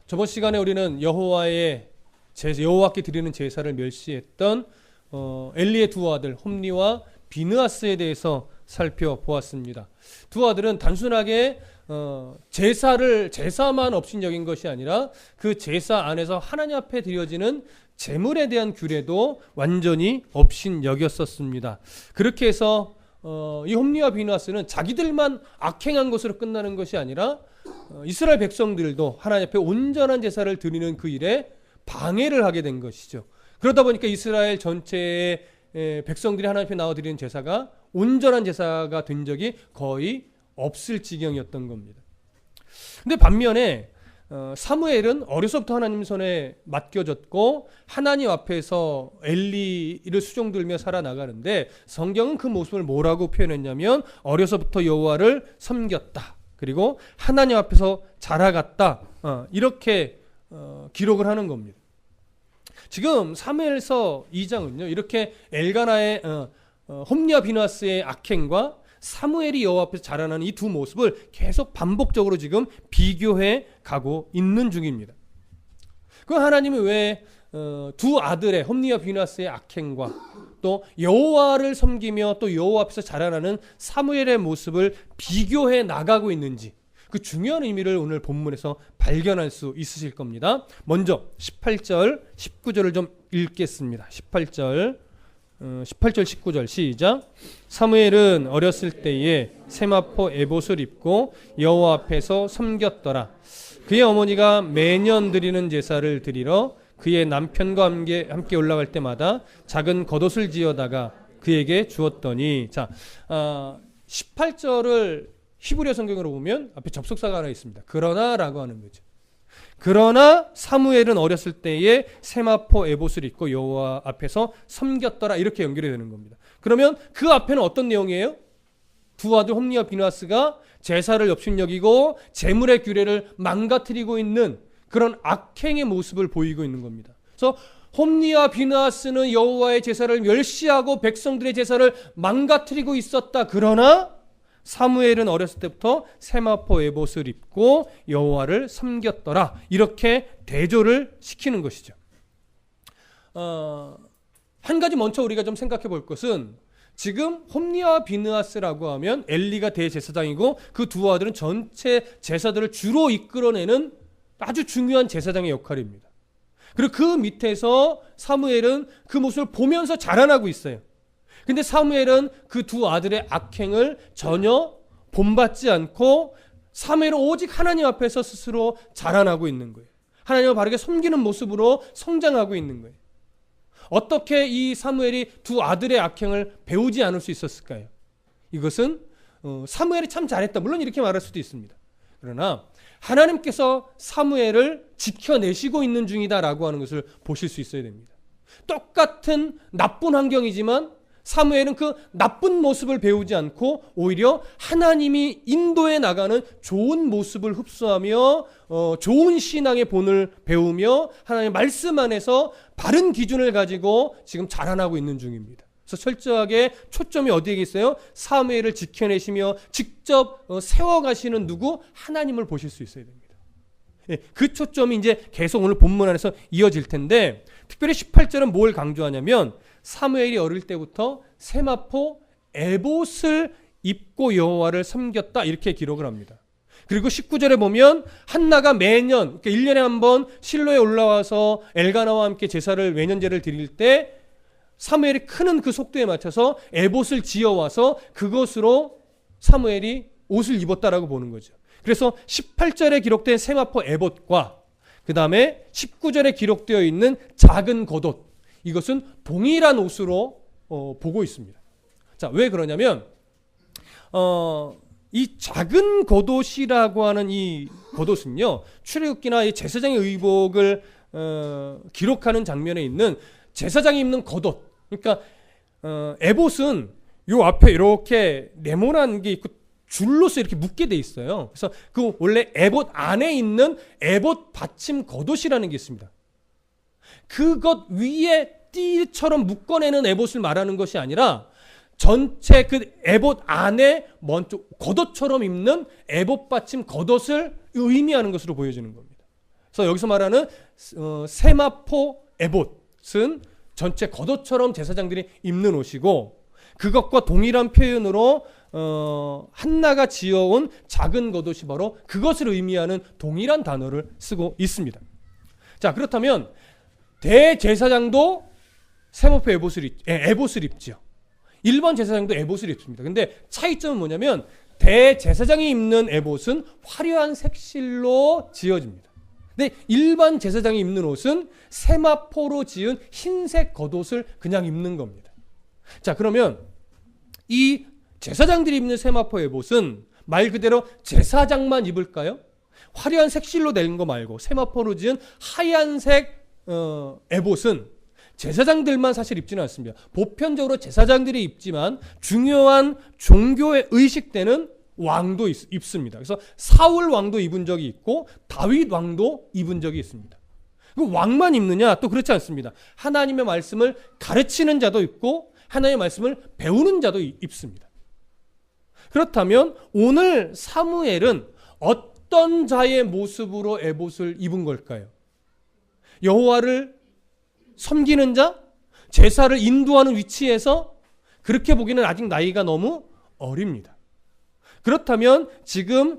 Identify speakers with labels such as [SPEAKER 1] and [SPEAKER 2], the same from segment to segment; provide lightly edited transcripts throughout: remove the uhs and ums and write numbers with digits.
[SPEAKER 1] 저번 시간에 우리는 여호와께 드리는 제사를 멸시했던 엘리의 두 아들 홈리와 비느하스에 대해서 살펴보았습니다. 두 아들은 단순하게 제사만 업신여긴 것이 아니라 그 제사 안에서 하나님 앞에 드려지는 제물에 대한 규례도 완전히 업신여겼었습니다. 그렇게 해서 이 홈리와 비느하스는 자기들만 악행한 것으로 끝나는 것이 아니라 이스라엘 백성들도 하나님 앞에 온전한 제사를 드리는 그 일에 방해를 하게 된 것이죠. 그러다 보니까 이스라엘 전체의 백성들이 하나님 앞에 나와 드리는 제사가 온전한 제사가 된 적이 거의 없을 지경이었던 겁니다. 근데 반면에 사무엘은 어려서부터 하나님 손에 맡겨졌고 하나님 앞에서 엘리를 수종들며 살아나가는데 성경은 그 모습을 뭐라고 표현했냐면 어려서부터 여호와를 섬겼다. 그리고 하나님 앞에서 자라갔다. 이렇게 기록을 하는 겁니다. 지금 사무엘서 2장은요. 이렇게 엘가나의 홈리와 비느하스의 악행과 사무엘이 여호와 앞에서 자라나는 이 두 모습을 계속 반복적으로 지금 비교해 가고 있는 중입니다. 그럼 하나님은 왜 두 아들의 홈리와 비느하스의 악행과 또 여호와를 섬기며 또 여호와 앞에서 자라나는 사무엘의 모습을 비교해 나가고 있는지 그 중요한 의미를 오늘 본문에서 발견할 수 있으실 겁니다. 먼저 18절, 19절을 좀 읽겠습니다. 18절, 19절 시작. 사무엘은 어렸을 때에 세마포 에봇을 입고 여호와 앞에서 섬겼더라. 그의 어머니가 매년 드리는 제사를 드리러 그의 남편과 함께 올라갈 때마다 작은 겉옷을 지어다가 그에게 주었더니, 자, 18절을 히브리어 성경으로 보면 앞에 접속사가 하나 있습니다. 그러나라고 하는 거죠. 그러나 사무엘은 어렸을 때에 세마포 에봇을 입고 여호와 앞에서 섬겼더라, 이렇게 연결이 되는 겁니다. 그러면 그 앞에는 어떤 내용이에요? 두 아들 홈리와 비느하스가 제사를 업신여기고 제물의 규례를 망가뜨리고 있는 그런 악행의 모습을 보이고 있는 겁니다. 그래서 홈리와 비느하스는 여호와의 제사를 멸시하고 백성들의 제사를 망가뜨리고 있었다. 그러나 사무엘은 어렸을 때부터 세마포 에봇을 입고 여호와를 섬겼더라. 이렇게 대조를 시키는 것이죠. 한 가지 먼저 우리가 좀 생각해 볼 것은 지금 홈리와 비느하스라고 하면 엘리가 대제사장이고 그 두 아들은 전체 제사들을 주로 이끌어내는 아주 중요한 제사장의 역할입니다. 그리고 그 밑에서 사무엘은 그 모습을 보면서 자라나고 있어요. 근데 사무엘은 그 두 아들의 악행을 전혀 본받지 않고 사무엘은 오직 하나님 앞에서 스스로 자라나고 있는 거예요. 하나님을 바르게 섬기는 모습으로 성장하고 있는 거예요. 어떻게 이 사무엘이 두 아들의 악행을 배우지 않을 수 있었을까요? 이것은 사무엘이 참 잘했다. 물론 이렇게 말할 수도 있습니다. 그러나 하나님께서 사무엘을 지켜내시고 있는 중이다라고 하는 것을 보실 수 있어야 됩니다. 똑같은 나쁜 환경이지만 사무엘은 그 나쁜 모습을 배우지 않고 오히려 하나님이 인도해 나가는 좋은 모습을 흡수하며 좋은 신앙의 본을 배우며 하나님의 말씀 안에서 바른 기준을 가지고 지금 자라나고 있는 중입니다. 그래서 철저하게 초점이 어디에 있어요? 사무엘을 지켜내시며 직접 세워가시는 누구? 하나님을 보실 수 있어야 됩니다. 그 초점이 이제 계속 오늘 본문 안에서 이어질 텐데 특별히 18절은 뭘 강조하냐면 사무엘이 어릴 때부터 세마포 에봇을 입고 여호와를 섬겼다, 이렇게 기록을 합니다. 그리고 19절에 보면 한나가 매년, 그러니까 1년에 한 번 실로에 올라와서 엘가나와 함께 제사를 매년제를 드릴 때 사무엘이 크는 그 속도에 맞춰서 에봇을 지어와서 그것으로 사무엘이 옷을 입었다라고 보는 거죠. 그래서 18절에 기록된 세마포 에봇과 그 다음에 19절에 기록되어 있는 작은 겉옷, 이것은 동일한 옷으로 보고 있습니다. 자, 왜 그러냐면 이 작은 겉옷이라고 하는 이 겉옷은요, 출애굽기나 이 제사장의 의복을 기록하는 장면에 있는 제사장이 입는 겉옷, 그러니까 에봇은 요 앞에 이렇게 네모난 게 있고 줄로서 이렇게 묶게 돼 있어요. 그래서 그 원래 에봇 안에 있는 에봇 받침 겉옷이라는 게 있습니다. 그것 위에 띠처럼 묶어내는 에봇을 말하는 것이 아니라 전체 그 에봇 안에 먼저 겉옷처럼 입는 에봇 받침 겉옷을 의미하는 것으로 보여지는 겁니다. 그래서 여기서 말하는 세마포 에봇은 전체 겉옷처럼 제사장들이 입는 옷이고, 그것과 동일한 표현으로 한나가 지어온 작은 겉옷이 바로 그것을 의미하는 동일한 단어를 쓰고 있습니다. 자, 그렇다면 대제사장도 세마포 에봇을 입죠. 일반 제사장도 에봇을 입습니다. 근데 차이점은 뭐냐면 대제사장이 입는 에봇은 화려한 색실로 지어집니다. 근데 일반 제사장이 입는 옷은 세마포로 지은 흰색 겉옷을 그냥 입는 겁니다. 자, 그러면 이 제사장들이 입는 세마포 에봇은 말 그대로 제사장만 입을까요? 화려한 색실로 낸 거 말고 세마포로 지은 하얀색 에봇은 제사장들만 사실 입지는 않습니다. 보편적으로 제사장들이 입지만 중요한 종교의 의식 때는 왕도 입습니다. 그래서 사울 왕도 입은 적이 있고 다윗 왕도 입은 적이 있습니다. 그 왕만 입느냐? 또 그렇지 않습니다. 하나님의 말씀을 가르치는 자도 입고 하나님의 말씀을 배우는 자도 입습니다. 그렇다면 오늘 사무엘은 어떤 자의 모습으로 에봇을 입은 걸까요? 여호와를 섬기는 자? 제사를 인도하는 위치에서? 그렇게 보기는 아직 나이가 너무 어립니다. 그렇다면 지금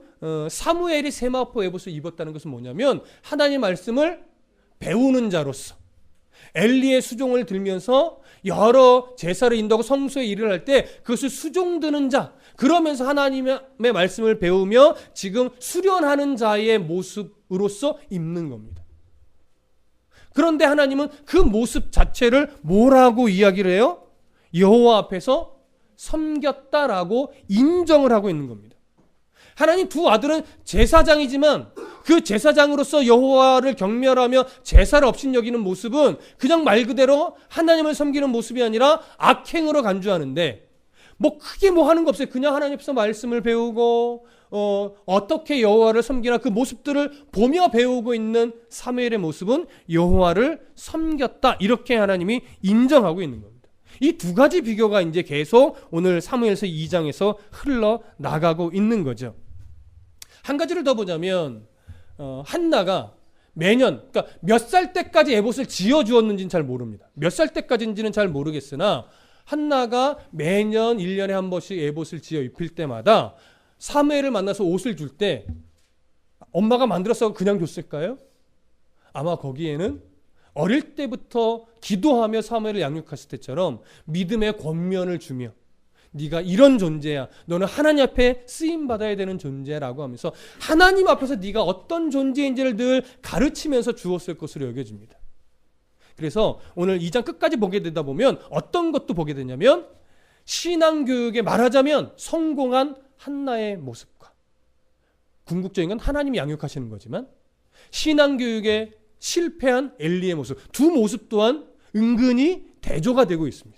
[SPEAKER 1] 사무엘이 세마포 에봇을 입었다는 것은 뭐냐면 하나님의 말씀을 배우는 자로서 엘리의 수종을 들면서 여러 제사를 인도하고 성소에 일을 할 때 그것을 수종드는 자, 그러면서 하나님의 말씀을 배우며 지금 수련하는 자의 모습으로서 입는 겁니다. 그런데 하나님은 그 모습 자체를 뭐라고 이야기를 해요? 여호와 앞에서 섬겼다라고 인정을 하고 있는 겁니다. 하나님 두 아들은 제사장이지만 그 제사장으로서 여호와를 경멸하며 제사를 업신여기는 모습은 그냥 말 그대로 하나님을 섬기는 모습이 아니라 악행으로 간주하는데, 뭐 크게 뭐 하는 거 없어요. 그냥 하나님 앞에서 말씀을 배우고 어떻게 여호와를 섬기나 그 모습들을 보며 배우고 있는 사무엘의 모습은 여호와를 섬겼다, 이렇게 하나님이 인정하고 있는 겁니다. 이 두 가지 비교가 이제 계속 오늘 사무엘서 2장에서 흘러나가고 있는 거죠. 한 가지를 더 보자면 한나가 매년, 그러니까 몇 살 때까지 에봇을 지어주었는지는 잘 모릅니다. 몇 살 때까지인지는 잘 모르겠으나 한나가 매년 1년에 한 번씩 에봇을 지어 입힐 때마다 사무엘을 만나서 옷을 줄 때 엄마가 만들어서 그냥 줬을까요? 아마 거기에는 어릴 때부터 기도하며 사무엘을 양육했을 때처럼 믿음의 권면을 주며 네가 이런 존재야, 너는 하나님 앞에 쓰임받아야 되는 존재라고 하면서 하나님 앞에서 네가 어떤 존재인지를 늘 가르치면서 주었을 것으로 여겨집니다. 그래서 오늘 2장 끝까지 보게 되다 보면 어떤 것도 보게 되냐면 신앙교육에 말하자면 성공한 한나의 모습과, 궁극적인 건 하나님이 양육하시는 거지만 신앙교육에 실패한 엘리의 모습, 두 모습 또한 은근히 대조가 되고 있습니다.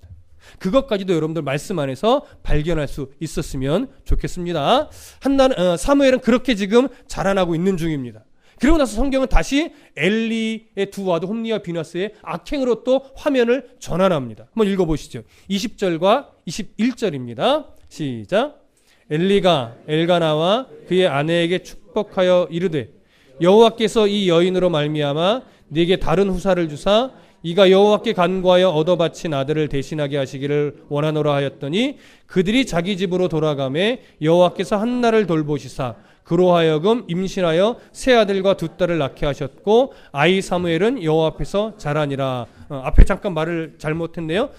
[SPEAKER 1] 그것까지도 여러분들 말씀 안에서 발견할 수 있었으면 좋겠습니다. 사무엘은 그렇게 지금 자라나고 있는 중입니다. 그리고 나서 성경은 다시 엘리의 두 아들 홈니와 비나스의 악행으로 또 화면을 전환합니다. 한번 읽어보시죠. 20절과 21절입니다. 시작. 엘리가 엘가나와 그의 아내에게 축복하여 이르되 여호와께서 이 여인으로 말미암아 네게 다른 후사를 주사 이가 여호와께 간구하여 얻어 바친 아들을 대신하게 하시기를 원하노라 하였더니 그들이 자기 집으로 돌아가매 여호와께서 한나를 돌보시사 그로 하여금 임신하여 세 아들과 두 딸을 낳게 하셨고 아이 사무엘은 여호와 앞에서 자라니라. 앞에 잠깐 말을 잘못했네요.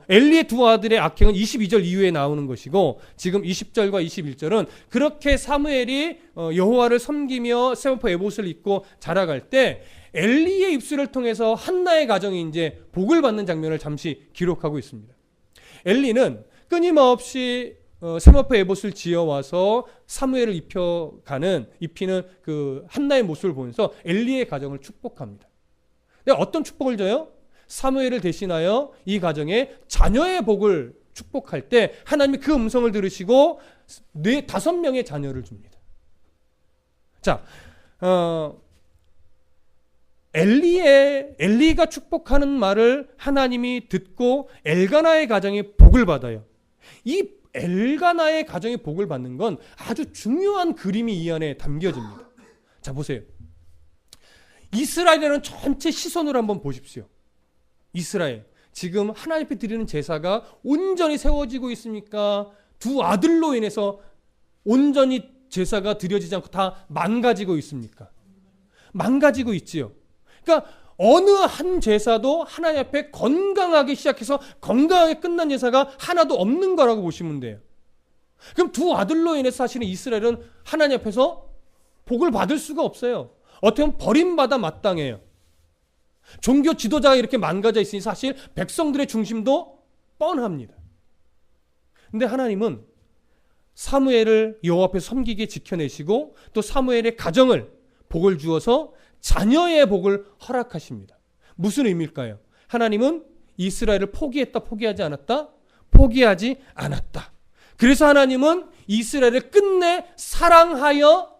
[SPEAKER 1] 엘리의 두 아들의 악행은 22절 이후에 나오는 것이고 지금 20절과 21절은 그렇게 사무엘이 여호와를 섬기며 세마포 에봇을 입고 자라갈 때 엘리의 입술을 통해서 한나의 가정이 이제 복을 받는 장면을 잠시 기록하고 있습니다. 엘리는 끊임없이 세마포 에봇을 지어와서 사무엘을 입히는 그 한나의 모습을 보면서 엘리의 가정을 축복합니다. 근데 어떤 축복을 줘요? 사무엘을 대신하여 이 가정에 자녀의 복을 축복할 때 하나님이 그 음성을 들으시고 5명의 자녀를 줍니다. 자, 엘리가 축복하는 말을 하나님이 듣고 엘가나의 가정이 복을 받아요. 이 엘가나의 가정이 복을 받는 건 아주 중요한 그림이 이 안에 담겨집니다. 자, 보세요. 이스라엘이라는 전체 시선으로 한번 보십시오. 이스라엘. 지금 하나님 앞에 드리는 제사가 온전히 세워지고 있습니까? 두 아들로 인해서 온전히 제사가 드려지지 않고 다 망가지고 있습니까? 망가지고 있지요. 그러니까 어느 한 제사도 하나님 앞에 건강하게 시작해서 건강하게 끝난 제사가 하나도 없는 거라고 보시면 돼요. 그럼 두 아들로 인해서 사실은 이스라엘은 하나님 앞에서 복을 받을 수가 없어요. 어떻게 보면 버림받아 마땅해요. 종교 지도자가 이렇게 망가져 있으니 사실 백성들의 중심도 뻔합니다. 근데 하나님은 사무엘을 여호와 앞에 섬기게 지켜내시고 또 사무엘의 가정을 복을 주어서 자녀의 복을 허락하십니다. 무슨 의미일까요? 하나님은 이스라엘을 포기했다, 포기하지 않았다? 포기하지 않았다. 그래서 하나님은 이스라엘을 끝내 사랑하여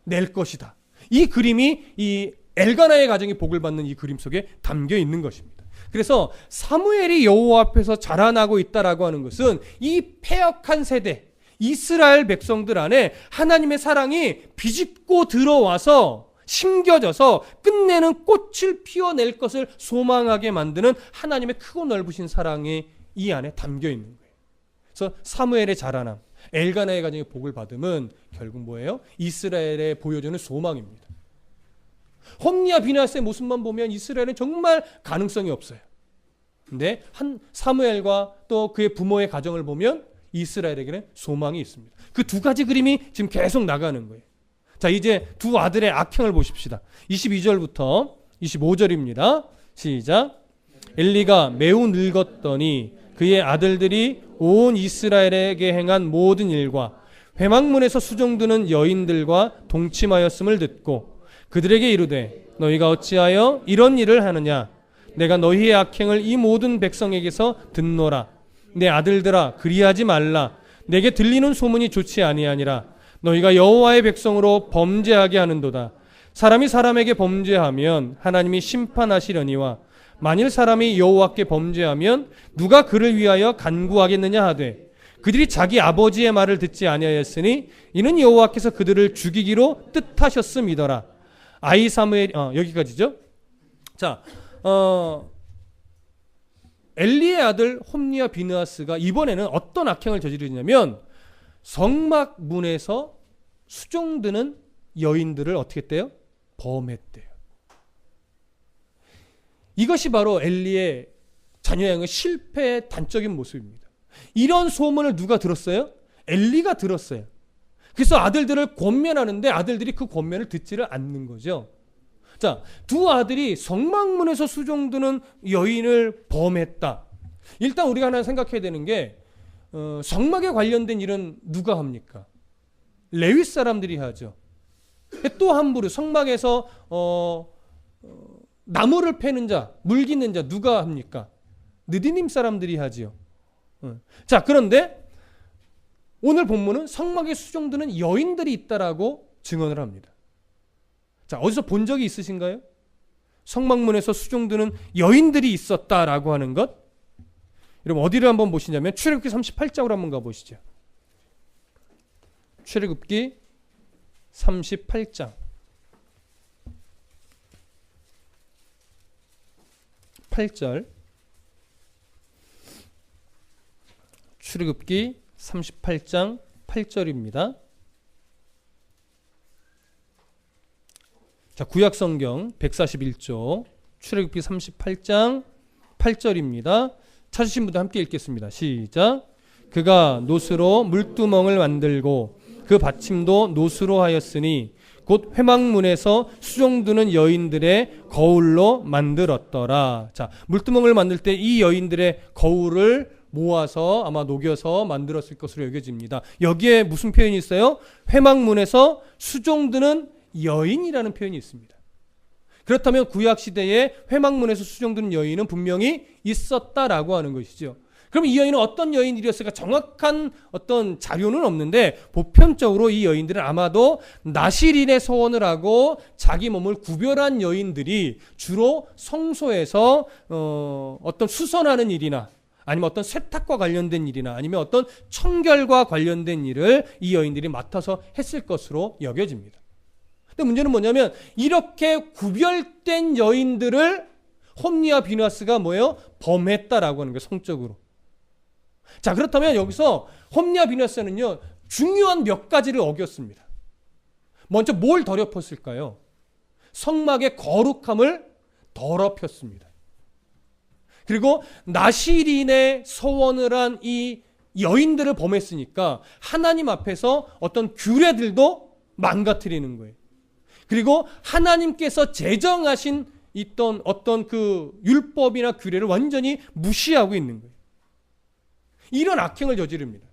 [SPEAKER 1] 낼 것이다. 이 그림이 이 엘가나의 가정이 복을 받는 이 그림 속에 담겨 있는 것입니다. 그래서 사무엘이 여호와 앞에서 자라나고 있다라고 하는 것은 이 패역한 세대 이스라엘 백성들 안에 하나님의 사랑이 비집고 들어와서 심겨져서 끝내는 꽃을 피워낼 것을 소망하게 만드는 하나님의 크고 넓으신 사랑이 이 안에 담겨 있는 거예요. 그래서 사무엘의 자라남, 엘가나의 가정의 복을 받음은 결국 뭐예요? 이스라엘에 보여주는 소망입니다. 홈리와 비느하스의 모습만 보면 이스라엘은 정말 가능성이 없어요. 근데 한 사무엘과 또 그의 부모의 가정을 보면 이스라엘에게는 소망이 있습니다. 그 두 가지 그림이 지금 계속 나가는 거예요. 자, 이제 두 아들의 악행을 보십시다. 22절부터 25절입니다. 시작. 엘리가 매우 늙었더니 그의 아들들이 온 이스라엘에게 행한 모든 일과 회막문에서 수종드는 여인들과 동침하였음을 듣고 그들에게 이르되 너희가 어찌하여 이런 일을 하느냐? 내가 너희의 악행을 이 모든 백성에게서 듣노라. 내 아들들아 그리하지 말라. 내게 들리는 소문이 좋지 아니하니라. 너희가 여호와의 백성으로 범죄하게 하는도다. 사람이 사람에게 범죄하면 하나님이 심판하시려니와 만일 사람이 여호와께 범죄하면 누가 그를 위하여 간구하겠느냐 하되 그들이 자기 아버지의 말을 듣지 아니하였으니 이는 여호와께서 그들을 죽이기로 뜻하셨음이더라. 아이 사무엘 여기까지죠. 자, 엘리의 아들 홈리와 비느하스가 이번에는 어떤 악행을 저지르냐면 성막 문에서 수종드는 여인들을 어떻게 했대요? 범했대요. 이것이 바로 엘리의 자녀 양의 실패의 단적인 모습입니다. 이런 소문을 누가 들었어요? 엘리가 들었어요. 그래서 아들들을 권면하는데 아들들이 그 권면을 듣지를 않는 거죠. 자, 두 아들이 성막문에서 수종드는 여인을 범했다. 일단 우리가 하나 생각해야 되는 게 성막에 관련된 일은 누가 합니까? 레위 사람들이 하죠. 또 함부로 성막에서 나무를 패는 자, 물기는 자 누가 합니까? 느디님 사람들이 하지요. 자, 그런데 오늘 본문은 성막에 수종드는 여인들이 있다라고 증언을 합니다. 자, 어디서 본 적이 있으신가요? 성막문에서 수종드는 여인들이 있었다라고 하는 것. 여러분 어디를 한번 보시냐면 출애굽기 38장으로 한번 가보시죠. 출애굽기 38장 8절. 출애굽기 38장 8절입니다. 자, 구약성경 141조 출애굽기 38장 8절입니다. 찾으신 분들 함께 읽겠습니다. 시작. 그가 노스로 물두멍을 만들고 그 받침도 노스로 하였으니 곧 회막문에서 수종드는 여인들의 거울로 만들었더라. 자, 물두멍을 만들 때 이 여인들의 거울을 모아서 아마 녹여서 만들었을 것으로 여겨집니다. 여기에 무슨 표현이 있어요? 회막문에서 수종드는 여인이라는 표현이 있습니다. 그렇다면 구약시대에 회막문에서 수종드는 여인은 분명히 있었다라고 하는 것이죠. 그럼 이 여인은 어떤 여인들이었을까? 정확한 어떤 자료는 없는데 보편적으로 이 여인들은 아마도 나실인의 서원을 하고 자기 몸을 구별한 여인들이 주로 성소에서 어떤 수선하는 일이나 아니면 어떤 세탁과 관련된 일이나 아니면 어떤 청결과 관련된 일을 이 여인들이 맡아서 했을 것으로 여겨집니다. 근데 문제는 뭐냐면 이렇게 구별된 여인들을 홈리와 비느하스가 뭐예요? 범했다라고 하는 거예요. 성적으로. 자, 그렇다면 여기서 홈리와 비느하스는요, 중요한 몇 가지를 어겼습니다. 먼저 뭘 더럽혔을까요? 성막의 거룩함을 더럽혔습니다. 그리고 나시린의 서원을 한 이 여인들을 범했으니까 하나님 앞에서 어떤 규례들도 망가뜨리는 거예요. 그리고 하나님께서 제정하신 있던 어떤 그 율법이나 규례를 완전히 무시하고 있는 거예요. 이런 악행을 저지릅니다.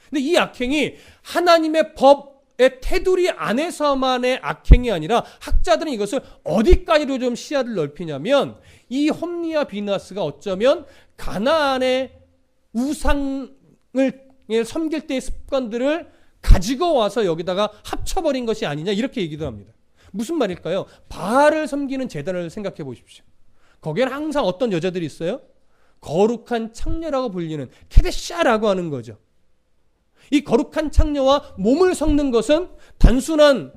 [SPEAKER 1] 근데 이 악행이 하나님의 법의 테두리 안에서만의 악행이 아니라 학자들은 이것을 어디까지로 좀 시야를 넓히냐면 이 홈리와 비느하스가 어쩌면 가나안의 우상을 섬길 때의 습관들을 가지고 와서 여기다가 합쳐버린 것이 아니냐 이렇게 얘기도 합니다. 무슨 말일까요? 바알을 섬기는 제단을 생각해 보십시오. 거기에는 항상 어떤 여자들이 있어요? 거룩한 창녀라고 불리는 케데샤라고 하는 거죠. 이 거룩한 창녀와 몸을 섞는 것은 단순한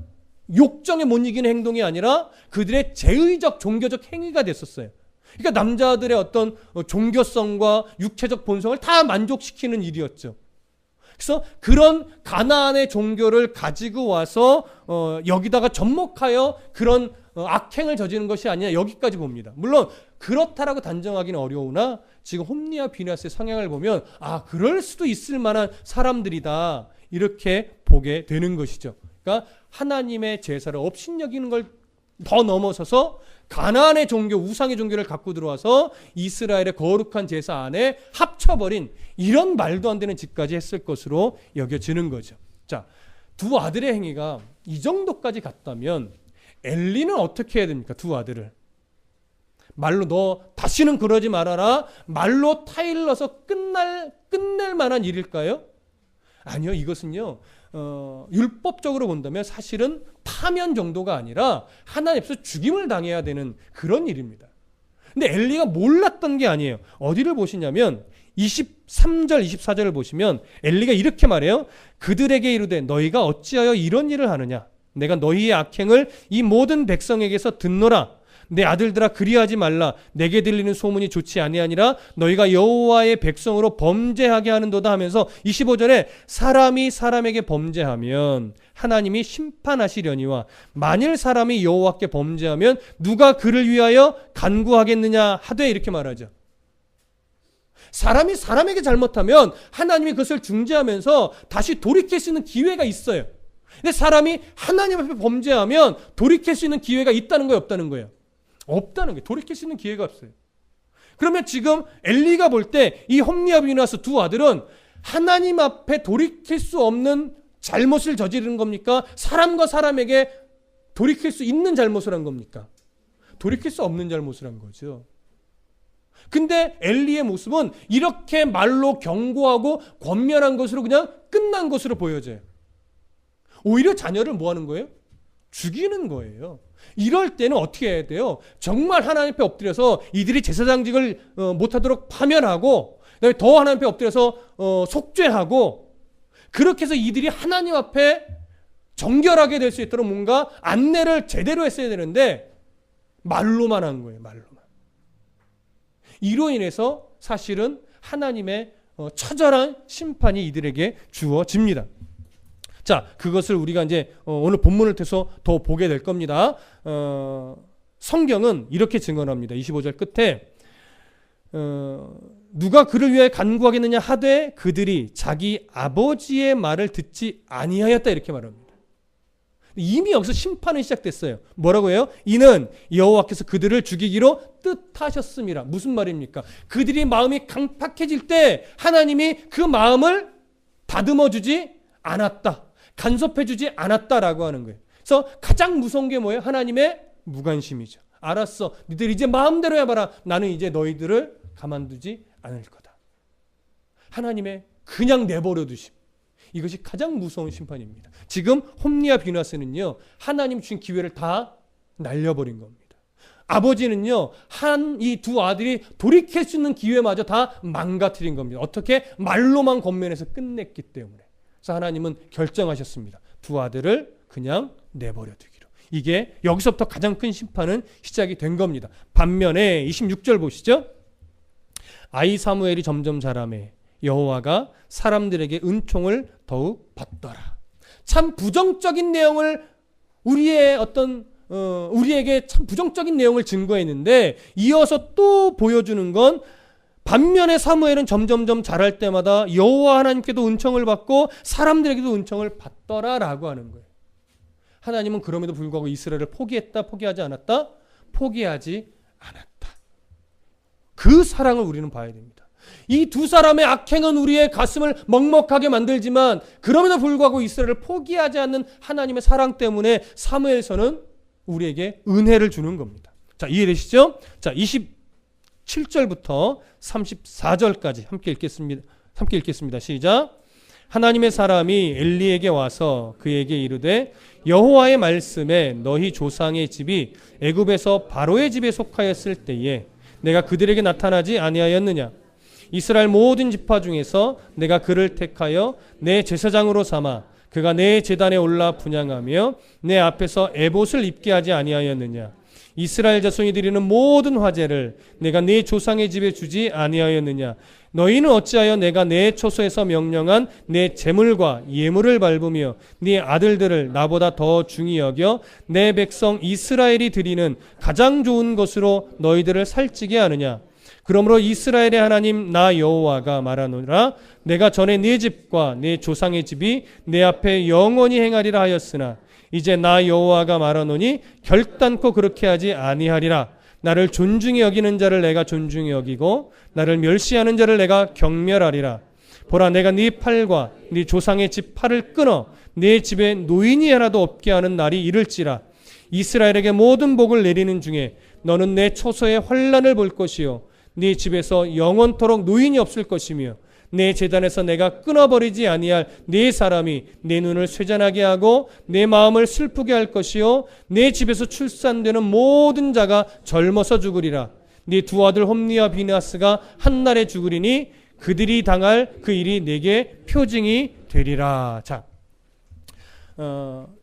[SPEAKER 1] 욕정에 못 이기는 행동이 아니라 그들의 제의적 종교적 행위가 됐었어요. 그러니까 남자들의 어떤 종교성과 육체적 본성을 다 만족시키는 일이었죠. 그래서 그런 가나안의 종교를 가지고 와서 여기다가 접목하여 그런 악행을 저지르는 것이 아니냐 여기까지 봅니다. 물론 그렇다라고 단정하기는 어려우나 지금 홈리와 비느하스의 성향을 보면 그럴 수도 있을 만한 사람들이다 이렇게 보게 되는 것이죠. 그러니까 하나님의 제사를 업신여기는 걸 더 넘어서서 가나안의 종교, 우상의 종교를 갖고 들어와서 이스라엘의 거룩한 제사 안에 합쳐버린 이런 말도 안 되는 짓까지 했을 것으로 여겨지는 거죠. 자, 두 아들의 행위가 이 정도까지 갔다면 엘리는 어떻게 해야 됩니까? 두 아들을. 말로 너 다시는 그러지 말아라. 말로 타일러서 끝낼 만한 일일까요? 아니요. 이것은요. 율법적으로 본다면 사실은 파면 정도가 아니라 하나님 앞에서 죽임을 당해야 되는 그런 일입니다. 근데 엘리가 몰랐던 게 아니에요. 어디를 보시냐면 23절 24절을 보시면 엘리가 이렇게 말해요. 그들에게 이르되 너희가 어찌하여 이런 일을 하느냐? 내가 너희의 악행을 이 모든 백성에게서 듣노라. 내 아들들아 그리하지 말라. 내게 들리는 소문이 좋지 아니하니라. 너희가 여호와의 백성으로 범죄하게 하는도다 하면서 25절에 사람이 사람에게 범죄하면 하나님이 심판하시려니와 만일 사람이 여호와께 범죄하면 누가 그를 위하여 간구하겠느냐 하되 이렇게 말하죠. 사람이 사람에게 잘못하면 하나님이 그것을 중재하면서 다시 돌이킬 수 있는 기회가 있어요. 근데 사람이 하나님 앞에 범죄하면 돌이킬 수 있는 기회가 있다는 거예요, 없다는 거예요? 없다는 거예요. 돌이킬 수 있는 기회가 없어요. 그러면 지금 엘리가 볼 때 이 홈리와 비느하스 두 아들은 하나님 앞에 돌이킬 수 없는 잘못을 저지르는 겁니까? 사람과 사람에게 돌이킬 수 있는 잘못을 한 겁니까? 돌이킬 수 없는 잘못을 한 거죠. 근데 엘리의 모습은 이렇게 말로 경고하고 권면한 것으로 그냥 끝난 것으로 보여져요. 오히려 자녀를 뭐 하는 거예요? 죽이는 거예요. 이럴 때는 어떻게 해야 돼요? 정말 하나님 앞에 엎드려서 이들이 제사장직을 못하도록 파면하고 그다음에 더 하나님 앞에 엎드려서 속죄하고 그렇게 해서 이들이 하나님 앞에 정결하게 될 수 있도록 뭔가 안내를 제대로 했어야 되는데 말로만 한 거예요. 말로만. 이로 인해서 사실은 하나님의 처절한 심판이 이들에게 주어집니다. 자, 그것을 우리가 이제 오늘 본문을 통해서 더 보게 될 겁니다. 성경은 이렇게 증언합니다. 25절 끝에 누가 그를 위해 간구하겠느냐 하되 그들이 자기 아버지의 말을 듣지 아니하였다 이렇게 말합니다. 이미 여기서 심판이 시작됐어요. 뭐라고 해요? 이는 여호와께서 그들을 죽이기로 뜻하셨음이라. 무슨 말입니까? 그들이 마음이 강팍해질 때 하나님이 그 마음을 다듬어 주지 않았다. 간섭해 주지 않았다라고 하는 거예요. 그래서 가장 무서운 게 뭐예요? 하나님의 무관심이죠. 알았어. 니들 이제 마음대로 해봐라. 나는 이제 너희들을 가만두지 않을 거다. 하나님의 그냥 내버려 두심. 이것이 가장 무서운 심판입니다. 지금 홈리와 비느하스는요. 하나님 주신 기회를 다 날려버린 겁니다. 아버지는요. 이 두 아들이 돌이킬 수 있는 기회마저 다 망가뜨린 겁니다. 어떻게? 말로만 권면해서 끝냈기 때문에. 그래서 하나님은 결정하셨습니다. 두 아들을 그냥 내버려 두기로. 이게 여기서부터 가장 큰 심판은 시작이 된 겁니다. 반면에 26절 보시죠. 아이 사무엘이 점점 자라매 여호와가 사람들에게 은총을 더욱 받더라. 참 부정적인 내용을 우리에게 참 부정적인 내용을 증거했는데 이어서 또 보여주는 건 반면에 사무엘은 점점점 자랄 때마다 여호와 하나님께도 은총을 받고 사람들에게도 은총을 받더라라고 하는 거예요. 하나님은 그럼에도 불구하고 이스라엘을 포기했다, 포기하지 않았다? 포기하지 않았다. 그 사랑을 우리는 봐야 됩니다. 이 두 사람의 악행은 우리의 가슴을 먹먹하게 만들지만 그럼에도 불구하고 이스라엘을 포기하지 않는 하나님의 사랑 때문에 사무엘서는 우리에게 은혜를 주는 겁니다. 자, 이해되시죠? 자, 27절부터 34절까지 함께 읽겠습니다. 시작. 하나님의 사람이 엘리에게 와서 그에게 이르되 여호와의 말씀에 너희 조상의 집이 애굽에서 바로의 집에 속하였을 때에 내가 그들에게 나타나지 아니하였느냐? 이스라엘 모든 지파 중에서 내가 그를 택하여 내 제사장으로 삼아 그가 내 제단에 올라 분향하며 내 앞에서 에봇을 입게 하지 아니하였느냐? 이스라엘 자손이 드리는 모든 화제를 내가 네 조상의 집에 주지 아니하였느냐? 너희는 어찌하여 내가 내 초소에서 명령한 내 제물과 예물을 밟으며 네 아들들을 나보다 더 중히 여겨 내 백성 이스라엘이 드리는 가장 좋은 것으로 너희들을 살찌게 하느냐? 그러므로 이스라엘의 하나님 나 여호와가 말하노라. 내가 전에 네 집과 네 조상의 집이 내 앞에 영원히 행하리라 하였으나 이제 나 여호와가 말하노니 결단코 그렇게 하지 아니하리라. 나를 존중히 여기는 자를 내가 존중히 여기고 나를 멸시하는 자를 내가 경멸하리라. 보라, 내가 네 팔과 네 조상의 집 팔을 끊어 네 집에 노인이 하나도 없게 하는 날이 이를지라. 이스라엘에게 모든 복을 내리는 중에 너는 내 초소의 환난을 볼 것이요 네 집에서 영원토록 노인이 없을 것이며 내 제단에서 내가 끊어버리지 아니할 네 사람이 내 눈을 쇠잔하게 하고 내 마음을 슬프게 할 것이요 내 집에서 출산되는 모든 자가 젊어서 죽으리라. 네 두 아들 홈니와 비느하스가 한날에 죽으리니 그들이 당할 그 일이 내게 표징이 되리라. 자,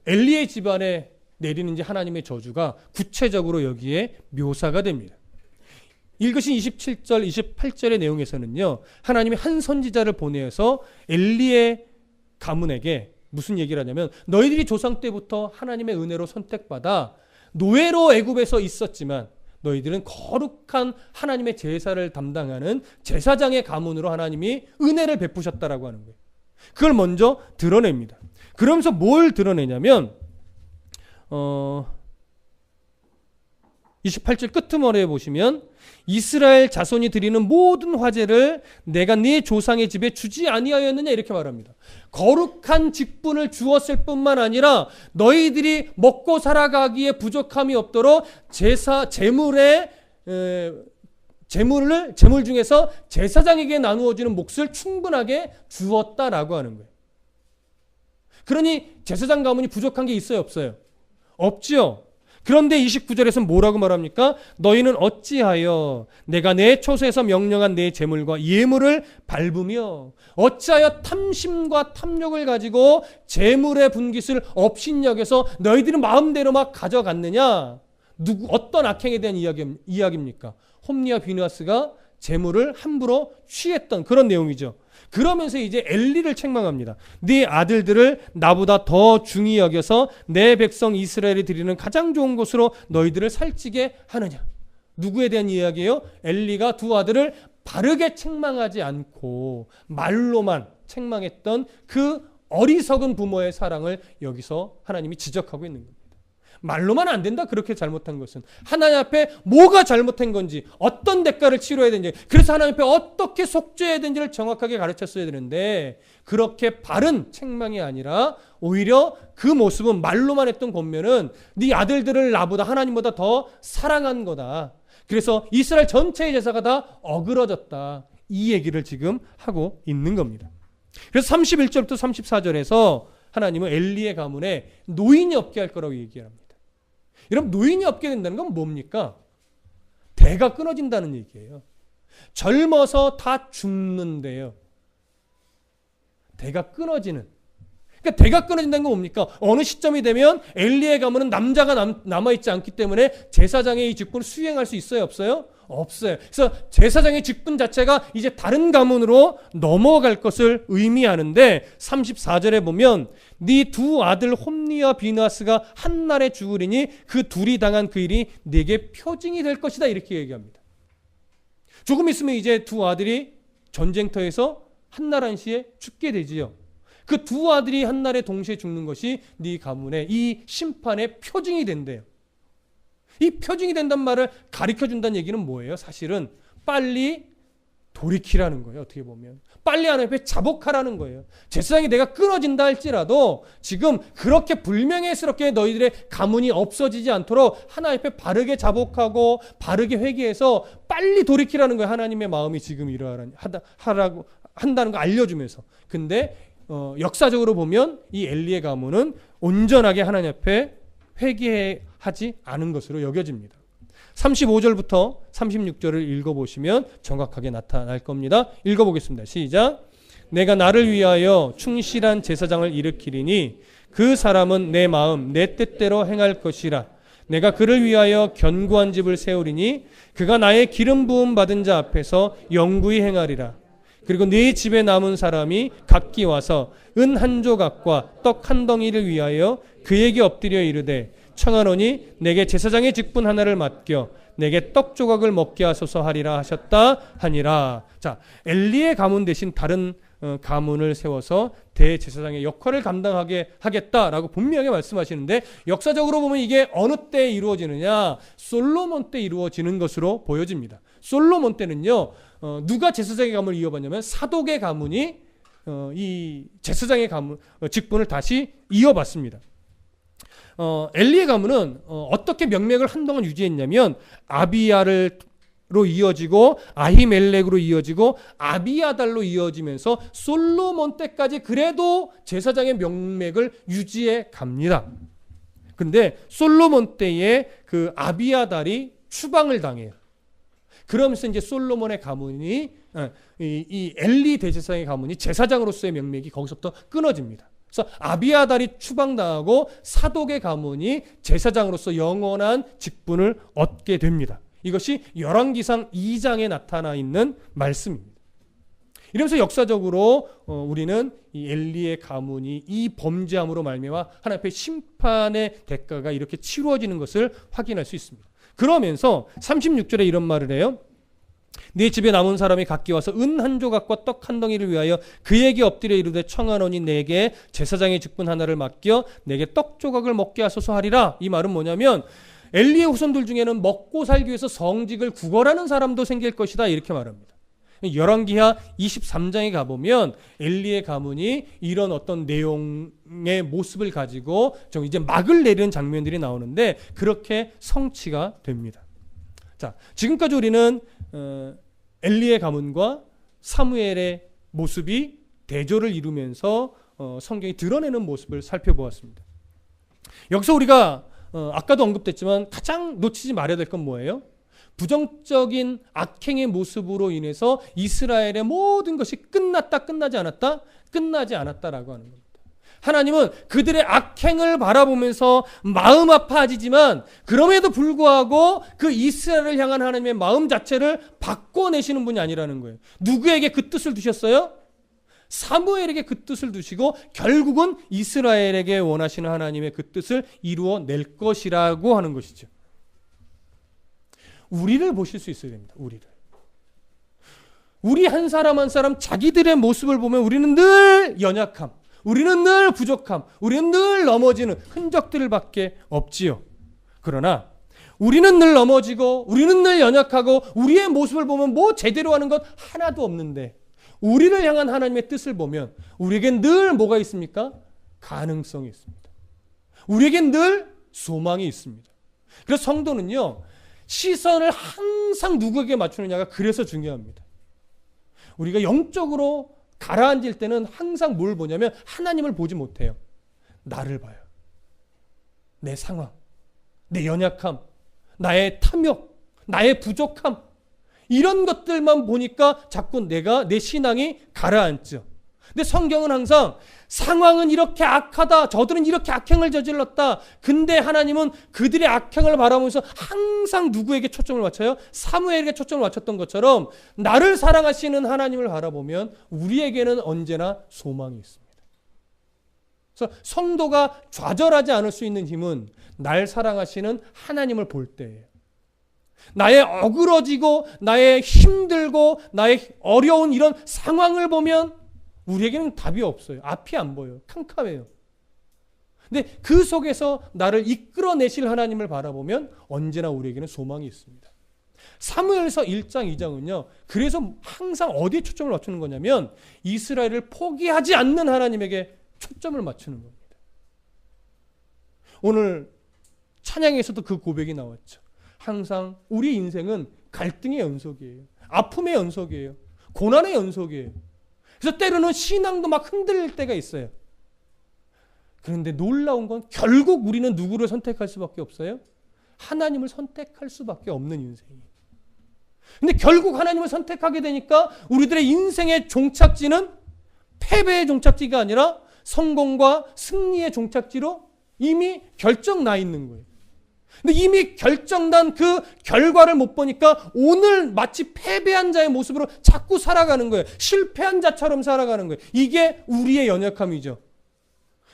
[SPEAKER 1] 엘리의 집안에 내리는 이제 하나님의 저주가 구체적으로 여기에 묘사가 됩니다. 읽으신 27절, 28절의 내용에서는요, 하나님이 한 선지자를 보내서 엘리의 가문에게 무슨 얘기를 하냐면 너희들이 조상 때부터 하나님의 은혜로 선택받아 노예로 애굽에서 있었지만 너희들은 거룩한 하나님의 제사를 담당하는 제사장의 가문으로 하나님이 은혜를 베푸셨다라고 하는 거예요. 그걸 먼저 드러냅니다. 그러면서 뭘 드러내냐면 28절 끄트머리에 보시면 이스라엘 자손이 드리는 모든 화제를 내가 네 조상의 집에 주지 아니하였느냐 이렇게 말합니다. 거룩한 직분을 주었을 뿐만 아니라 너희들이 먹고 살아가기에 부족함이 없도록 제물 중에서 제사장에게 나누어지는 몫을 충분하게 주었다라고 하는 거예요. 그러니 제사장 가문이 부족한 게 있어요, 없어요? 없지요. 그런데 29절에서 뭐라고 말합니까? 너희는 어찌하여 내가 내 초소에서 명령한 내 제물과 예물을 밟으며 어찌하여 탐심과 탐욕을 가지고 제물의 분깃을 업신여겨서 너희들은 마음대로 막 가져갔느냐? 어떤 악행에 대한 이야기입니까? 홈니와 비느하스가 제물을 함부로 취했던 그런 내용이죠. 그러면서 이제 엘리를 책망합니다. 네 아들들을 나보다 더 중히 여겨서 내 백성 이스라엘이 드리는 가장 좋은 것으로 너희들을 살찌게 하느냐. 누구에 대한 이야기예요? 엘리가 두 아들을 바르게 책망하지 않고 말로만 책망했던 그 어리석은 부모의 사랑을 여기서 하나님이 지적하고 있는 겁니다. 말로만 안 된다. 그렇게 잘못한 것은 하나님 앞에 뭐가 잘못한 건지 어떤 대가를 치러야 되는지 그래서 하나님 앞에 어떻게 속죄해야 되는지를 정확하게 가르쳤어야 되는데 그렇게 바른 책망이 아니라 오히려 그 모습은 말로만 했던 권면은 네 아들들을 나보다 하나님보다 더 사랑한 거다. 그래서 이스라엘 전체의 제사가 다 어그러졌다. 이 얘기를 지금 하고 있는 겁니다. 그래서 31절부터 34절에서 하나님은 엘리의 가문에 노인이 없게 할 거라고 얘기합니다. 여러분, 노인이 없게 된다는 건 뭡니까? 대가 끊어진다는 얘기예요. 젊어서 다 죽는데요. 대가 끊어지는. 그러니까 대가 끊어진다는 건 뭡니까? 어느 시점이 되면 엘리의 가문은 남자가 남아있지 않기 때문에 제사장의 이 직분을 수행할 수 있어요? 없어요? 없어요. 그래서 제사장의 직분 자체가 이제 다른 가문으로 넘어갈 것을 의미하는데 34절에 보면 네 두 아들 홈니와 비느하스가 한 날에 죽으리니 그 둘이 당한 그 일이 네게 표징이 될 것이다 이렇게 얘기합니다. 조금 있으면 이제 두 아들이 전쟁터에서 한날 한시에 죽게 되지요. 그 두 아들이 한날에 동시에 죽는 것이 네 가문의 이 심판의 표징이 된대요. 이 표징이 된단 말을 가르쳐준다는 얘기는 뭐예요? 사실은 빨리 돌이키라는 거예요. 어떻게 보면 빨리 하나님 앞에 자복하라는 거예요. 제사장이 내가 끊어진다 할지라도 지금 그렇게 불명예스럽게 너희들의 가문이 없어지지 않도록 하나님 앞에 바르게 자복하고 바르게 회개해서 빨리 돌이키라는 거예요. 하나님의 마음이 지금 이러하라고 한다는 거 알려주면서. 근데 역사적으로 보면 이 엘리의 가문은 온전하게 하나님 앞에 회개하지 않은 것으로 여겨집니다. 35절부터 36절을 읽어보시면 정확하게 나타날 겁니다. 읽어보겠습니다. 시작. 내가 나를 위하여 충실한 제사장을 일으키리니 그 사람은 내 마음 내 뜻대로 행할 것이라. 내가 그를 위하여 견고한 집을 세우리니 그가 나의 기름 부음 받은 자 앞에서 영구히 행하리라. 그리고 네 집에 남은 사람이 각기 와서 은 한 조각과 떡 한 덩이를 위하여 그에게 엎드려 이르되 청하노니 내게 제사장의 직분 하나를 맡겨 내게 떡 조각을 먹게 하소서 하리라 하셨다 하니라. 자, 엘리의 가문 대신 다른 가문을 세워서 대제사장의 역할을 감당하게 하겠다라고 분명하게 말씀하시는데 역사적으로 보면 이게 어느 때 이루어지느냐? 솔로몬 때 이루어지는 것으로 보여집니다. 솔로몬 때는요, 누가 제사장의 가문을 이어받냐면 사독의 가문이 이 제사장의 가문 직분을 다시 이어받습니다. 엘리의 가문은 어떻게 명맥을 한동안 유지했냐면 아비야로 이어지고 아히멜렉으로 이어지고 아비아달로 이어지면서 솔로몬 때까지 그래도 제사장의 명맥을 유지해 갑니다. 근데 솔로몬 때에 그 아비아달이 추방을 당해요. 그러면서 이제 솔로몬의 가문이 이 엘리 대제사장의 가문이 제사장으로서의 명맥이 거기서부터 끊어집니다. 그래서 아비아달이 추방당하고 사독의 가문이 제사장으로서 영원한 직분을 얻게 됩니다. 이것이 열왕기상 2장에 나타나 있는 말씀입니다. 이러면서 역사적으로 우리는 이 엘리의 가문이 이 범죄함으로 말미암아 하나님 앞에 심판의 대가가 이렇게 치루어지는 것을 확인할 수 있습니다. 그러면서 36절에 이런 말을 해요. 네 집에 남은 사람이 각기 와서 은 한 조각과 떡 한 덩이를 위하여 그에게 엎드려 이르되 청하노니 내게 제사장의 직분 하나를 맡겨 내게 떡 조각을 먹게 하소서 하리라. 이 말은 뭐냐면 엘리의 후손들 중에는 먹고 살기 위해서 성직을 구걸하는 사람도 생길 것이다 이렇게 말합니다. 열왕기하 23장에 가보면 엘리의 가문이 이런 어떤 내용의 모습을 가지고 좀 이제 막을 내리는 장면들이 나오는데 그렇게 성취가 됩니다. 자, 지금까지 우리는 엘리의 가문과 사무엘의 모습이 대조를 이루면서 성경이 드러내는 모습을 살펴보았습니다. 여기서 우리가 아까도 언급됐지만 가장 놓치지 말아야 될 건 뭐예요? 부정적인 악행의 모습으로 인해서 이스라엘의 모든 것이 끝났다, 끝나지 않았다? 끝나지 않았다라고 하는 겁니다. 하나님은 그들의 악행을 바라보면서 마음 아파하지만 그럼에도 불구하고 그 이스라엘을 향한 하나님의 마음 자체를 바꿔내시는 분이 아니라는 거예요. 누구에게 그 뜻을 두셨어요? 사무엘에게 그 뜻을 두시고 결국은 이스라엘에게 원하시는 하나님의 그 뜻을 이루어낼 것이라고 하는 것이죠. 우리를 보실 수 있어야 됩니다. 우리 한 사람 한 사람 자기들의 모습을 보면 우리는 늘 연약함, 우리는 늘 부족함, 우리는 늘 넘어지는 흔적들을 밖에 없지요. 그러나 우리는 늘 넘어지고 우리는 늘 연약하고 우리의 모습을 보면 뭐 제대로 하는 것 하나도 없는데 우리를 향한 하나님의 뜻을 보면 우리에겐 늘 뭐가 있습니까? 가능성이 있습니다. 우리에겐 늘 소망이 있습니다. 그래서 성도는요, 시선을 항상 누구에게 맞추느냐가 그래서 중요합니다. 우리가 영적으로 가라앉을 때는 항상 뭘 보냐면 하나님을 보지 못해요. 나를 봐요. 내 상황, 내 연약함, 나의 탐욕, 나의 부족함 이런 것들만 보니까 자꾸 내 신앙이 가라앉죠. 근데 성경은 항상 상황은 이렇게 악하다. 저들은 이렇게 악행을 저질렀다. 근데 하나님은 그들의 악행을 바라보면서 항상 누구에게 초점을 맞춰요? 사무엘에게 초점을 맞췄던 것처럼 나를 사랑하시는 하나님을 바라보면 우리에게는 언제나 소망이 있습니다. 그래서 성도가 좌절하지 않을 수 있는 힘은 날 사랑하시는 하나님을 볼 때예요. 나의 어그러지고 나의 힘들고 나의 어려운 이런 상황을 보면 우리에게는 답이 없어요. 앞이 안 보여요. 캄캄해요. 근데 그 속에서 나를 이끌어내실 하나님을 바라보면 언제나 우리에게는 소망이 있습니다. 사무엘서 1장 2장은요. 그래서 항상 어디에 초점을 맞추는 거냐면 이스라엘을 포기하지 않는 하나님에게 초점을 맞추는 겁니다. 오늘 찬양에서도 그 고백이 나왔죠. 항상 우리 인생은 갈등의 연속이에요. 아픔의 연속이에요. 고난의 연속이에요. 그래서 때로는 신앙도 막 흔들릴 때가 있어요. 그런데 놀라운 건 결국 우리는 누구를 선택할 수밖에 없어요? 하나님을 선택할 수밖에 없는 인생이에요. 근데 결국 하나님을 선택하게 되니까 우리들의 인생의 종착지는 패배의 종착지가 아니라 성공과 승리의 종착지로 이미 결정 나 있는 거예요. 근데 이미 결정난 그 결과를 못 보니까 오늘 마치 패배한 자의 모습으로 자꾸 살아가는 거예요. 실패한 자처럼 살아가는 거예요. 이게 우리의 연약함이죠.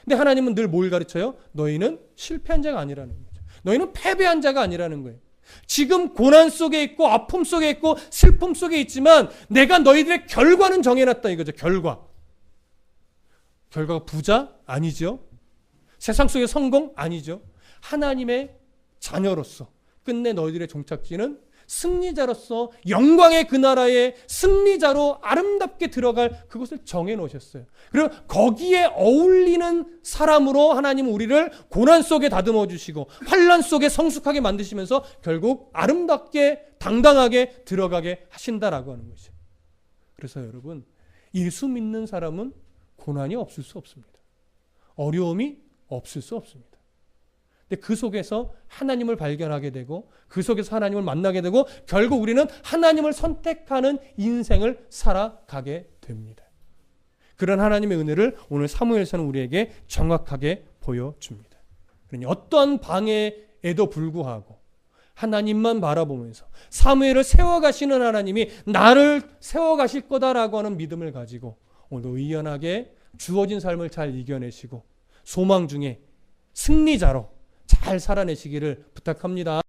[SPEAKER 1] 근데 하나님은 늘 뭘 가르쳐요? 너희는 실패한 자가 아니라는 거죠. 너희는 패배한 자가 아니라는 거예요. 지금 고난 속에 있고 아픔 속에 있고 슬픔 속에 있지만 내가 너희들의 결과는 정해놨다 이거죠. 결과가 부자? 아니죠. 세상 속의 성공? 아니죠. 하나님의 자녀로서 끝내 너희들의 종착지는 승리자로서 영광의 그 나라의 승리자로 아름답게 들어갈 그것을 정해 놓으셨어요. 그리고 거기에 어울리는 사람으로 하나님은 우리를 고난 속에 다듬어 주시고 환난 속에 성숙하게 만드시면서 결국 아름답게 당당하게 들어가게 하신다라고 하는 거죠. 그래서 여러분, 예수 믿는 사람은 고난이 없을 수 없습니다. 어려움이 없을 수 없습니다. 근데 그 속에서 하나님을 발견하게 되고 그 속에서 하나님을 만나게 되고 결국 우리는 하나님을 선택하는 인생을 살아가게 됩니다. 그런 하나님의 은혜를 오늘 사무엘서는 우리에게 정확하게 보여줍니다. 그러니 어떠한 방해에도 불구하고 하나님만 바라보면서 사무엘을 세워가시는 하나님이 나를 세워가실 거다라고 하는 믿음을 가지고 오늘도 의연하게 주어진 삶을 잘 이겨내시고 소망 중에 승리자로 잘 살아내시기를 부탁합니다.